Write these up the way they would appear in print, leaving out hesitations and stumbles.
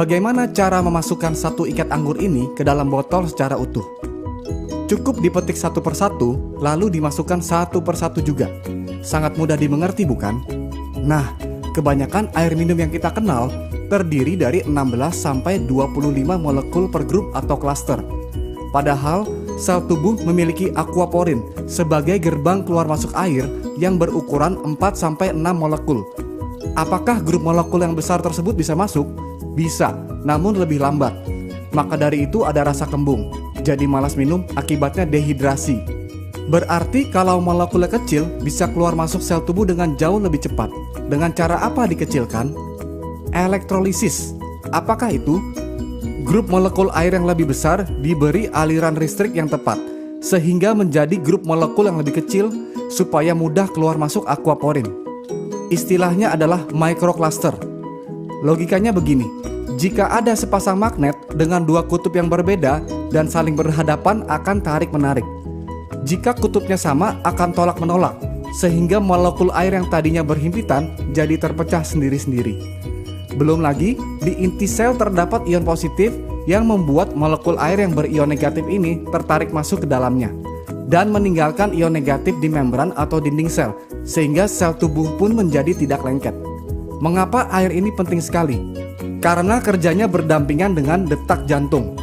Bagaimana cara memasukkan satu ikat anggur ini ke dalam botol secara utuh? Cukup dipetik satu persatu, lalu dimasukkan satu persatu juga. Sangat mudah dimengerti bukan? Nah, kebanyakan air minum yang kita kenal terdiri dari 16-25 molekul per grup atau klaster. Padahal, sel tubuh memiliki aquaporin sebagai gerbang keluar masuk air yang berukuran 4-6 molekul. Apakah grup molekul yang besar tersebut bisa masuk? Bisa, namun lebih lambat. Maka dari itu ada rasa kembung, jadi malas minum, akibatnya dehidrasi. Berarti kalau molekulnya kecil bisa keluar masuk sel tubuh dengan jauh lebih cepat. Dengan cara apa dikecilkan? Elektrolisis. Apakah itu? Grup molekul air yang lebih besar diberi aliran listrik yang tepat, sehingga menjadi grup molekul yang lebih kecil supaya mudah keluar masuk aquaporin. Istilahnya adalah microcluster. Logikanya begini, jika ada sepasang magnet dengan dua kutub yang berbeda dan saling berhadapan akan tarik-menarik. Jika kutubnya sama akan tolak-menolak, sehingga molekul air yang tadinya berhimpitan jadi terpecah sendiri-sendiri. Belum lagi, di inti sel terdapat ion positif yang membuat molekul air yang berion negatif ini tertarik masuk ke dalamnya dan meninggalkan ion negatif di membran atau dinding sel, sehingga sel tubuh pun menjadi tidak lengket. Mengapa air ini penting sekali? Karena kerjanya berdampingan dengan detak jantung.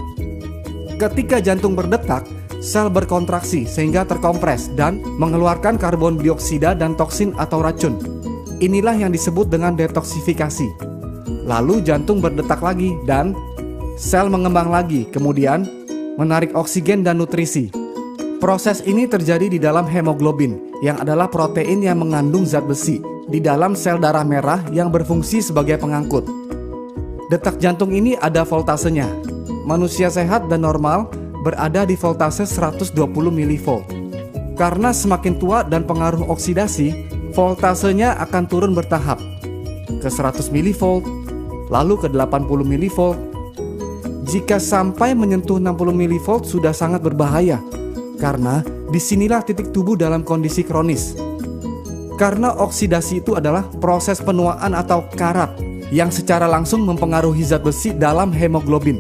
Ketika jantung berdetak, sel berkontraksi sehingga terkompres dan mengeluarkan karbon dioksida dan toksin atau racun. Inilah yang disebut dengan detoksifikasi. Lalu jantung berdetak lagi dan sel mengembang lagi, kemudian menarik oksigen dan nutrisi. Proses ini terjadi di dalam hemoglobin, yang adalah protein yang mengandung zat besi di dalam sel darah merah yang berfungsi sebagai pengangkut. Detak jantung ini ada voltasenya. Manusia sehat dan normal berada di voltase 120 mV. Karena semakin tua dan pengaruh oksidasi, voltasenya akan turun bertahap ke 100 mV, lalu ke 80 mV. Jika sampai menyentuh 60 mV sudah sangat berbahaya, karena disinilah titik tubuh dalam kondisi kronis. Karena oksidasi itu adalah proses penuaan atau karat yang secara langsung mempengaruhi zat besi dalam hemoglobin.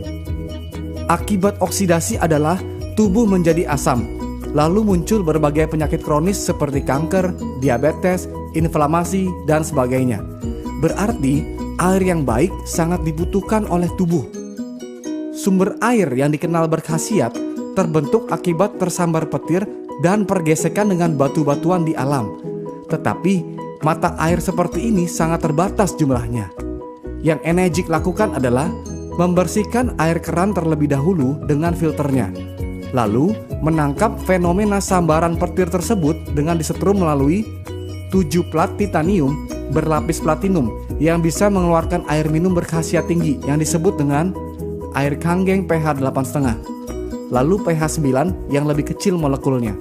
Akibat oksidasi adalah tubuh menjadi asam, lalu muncul berbagai penyakit kronis seperti kanker, diabetes, inflamasi, dan sebagainya. Berarti air yang baik sangat dibutuhkan oleh tubuh. Sumber air yang dikenal berkhasiat terbentuk akibat tersambar petir dan pergesekan dengan batu-batuan di alam. Tetapi mata air seperti ini sangat terbatas jumlahnya. Yang Enegic lakukan adalah membersihkan air keran terlebih dahulu dengan filternya, lalu menangkap fenomena sambaran petir tersebut dengan disetrum melalui 7 plat titanium berlapis platinum yang bisa mengeluarkan air minum berkhasiat tinggi yang disebut dengan air kanggeng pH 8,5, lalu pH 9 yang lebih kecil molekulnya,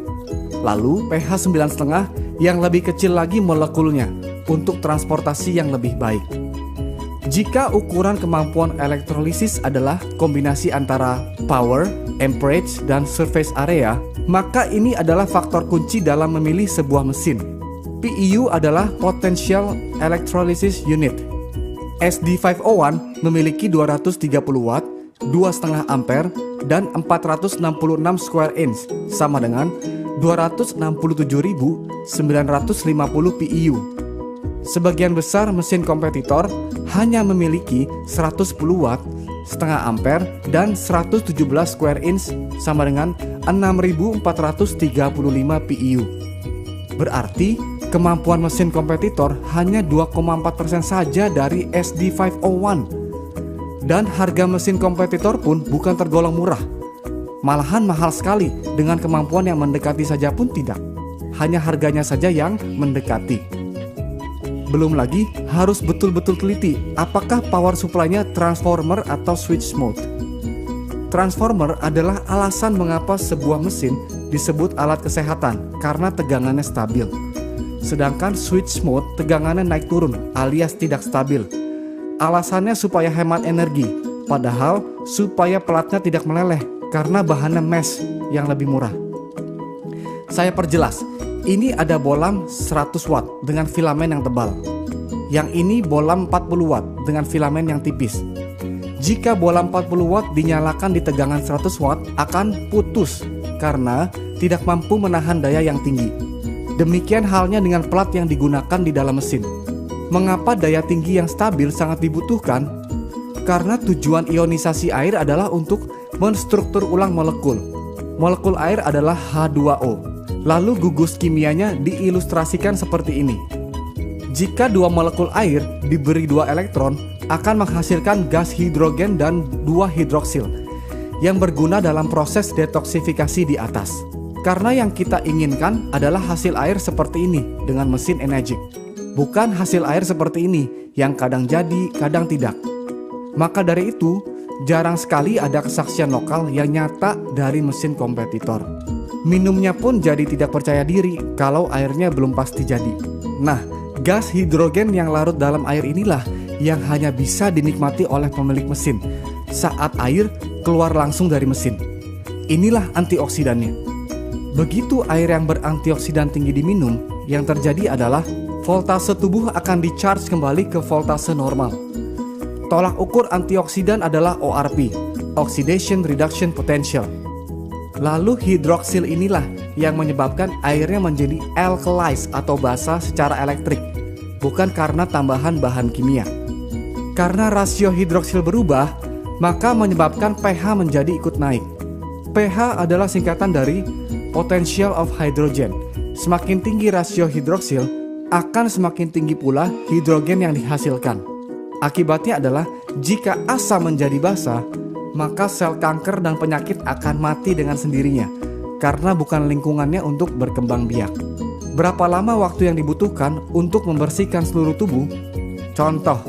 lalu pH 9,5 yang lebih kecil lagi molekulnya untuk transportasi yang lebih baik. Jika ukuran kemampuan elektrolisis adalah kombinasi antara power, amperage, dan surface area, maka ini adalah faktor kunci dalam memilih sebuah mesin. PEU adalah Potential Electrolysis Unit. SD501 memiliki 230 watt, 2,5 ampere, dan 466 square inch, sama dengan 267.950 PEU. Sebagian besar mesin kompetitor hanya memiliki 110 watt, setengah ampere, dan 117 square inch, sama dengan 6.435 PEU. Berarti kemampuan mesin kompetitor hanya 2,4% saja dari SD501. Dan harga mesin kompetitor pun bukan tergolong murah. Malahan mahal sekali, dengan kemampuan yang mendekati saja pun tidak. Hanya harganya saja yang mendekati. Belum lagi harus betul-betul teliti apakah power supply-nya transformer atau switch mode. Transformer adalah alasan mengapa sebuah mesin disebut alat kesehatan karena tegangannya stabil. Sedangkan switch mode tegangannya naik turun alias tidak stabil. Alasannya supaya hemat energi, padahal supaya pelatnya tidak meleleh karena bahannya mesh yang lebih murah. Saya perjelas, ini ada bolam 100 watt dengan filamen yang tebal. Yang ini bolam 40 watt dengan filamen yang tipis. Jika bola 40 watt dinyalakan di tegangan 100 watt akan putus karena tidak mampu menahan daya yang tinggi. Demikian halnya dengan plat yang digunakan di dalam mesin. Mengapa daya tinggi yang stabil sangat dibutuhkan? Karena tujuan ionisasi air adalah untuk menstruktur ulang molekul. Molekul air adalah H2O. Lalu gugus kimianya diilustrasikan seperti ini. Jika dua molekul air diberi 2 elektron, akan menghasilkan gas hidrogen dan 2 hidroksil yang berguna dalam proses detoksifikasi di atas. Karena yang kita inginkan adalah hasil air seperti ini dengan mesin Enegic, bukan hasil air seperti ini yang kadang jadi, kadang tidak. Maka dari itu, jarang sekali ada kesaksian lokal yang nyata dari mesin kompetitor. Minumnya pun jadi tidak percaya diri kalau airnya belum pasti jadi. Nah, gas hidrogen yang larut dalam air inilah yang hanya bisa dinikmati oleh pemilik mesin saat air keluar langsung dari mesin. Inilah antioksidannya. Begitu air yang berantioksidan tinggi diminum, yang terjadi adalah voltase tubuh akan di-charge kembali ke voltase normal. Tolak ukur antioksidan adalah ORP, Oxidation Reduction Potential. Lalu hidroksil inilah yang menyebabkan airnya menjadi alkalized atau basa secara elektrik, bukan karena tambahan bahan kimia. Karena rasio hidroksil berubah, maka menyebabkan pH menjadi ikut naik. pH adalah singkatan dari potential of hydrogen. Semakin tinggi rasio hidroksil, akan semakin tinggi pula hidrogen yang dihasilkan. Akibatnya adalah jika asam menjadi basa, maka sel kanker dan penyakit akan mati dengan sendirinya karena bukan lingkungannya untuk berkembang biak. Berapa lama waktu yang dibutuhkan untuk membersihkan seluruh tubuh? Contoh,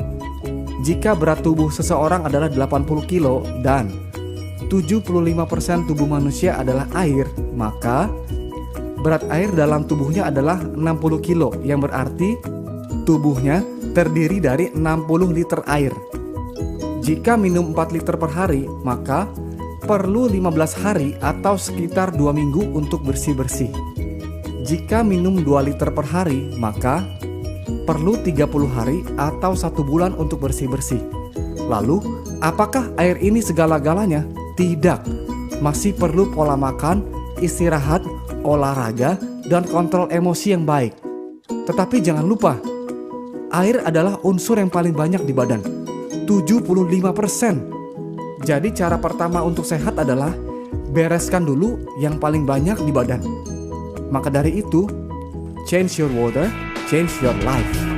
jika berat tubuh seseorang adalah 80 kilo dan 75% tubuh manusia adalah air, maka berat air dalam tubuhnya adalah 60 kilo, yang berarti tubuhnya terdiri dari 60 liter air. Jika minum 4 liter per hari, maka perlu 15 hari atau sekitar 2 minggu untuk bersih-bersih. Jika minum 2 liter per hari, maka perlu 30 hari atau 1 bulan untuk bersih-bersih. Lalu, apakah air ini segala-galanya? Tidak. Masih perlu pola makan, istirahat, olahraga, dan kontrol emosi yang baik. Tetapi jangan lupa, air adalah unsur yang paling banyak di badan, 75%. Jadi cara pertama untuk sehat adalah bereskan dulu yang paling banyak di badan. Maka dari itu, change your water, change your life.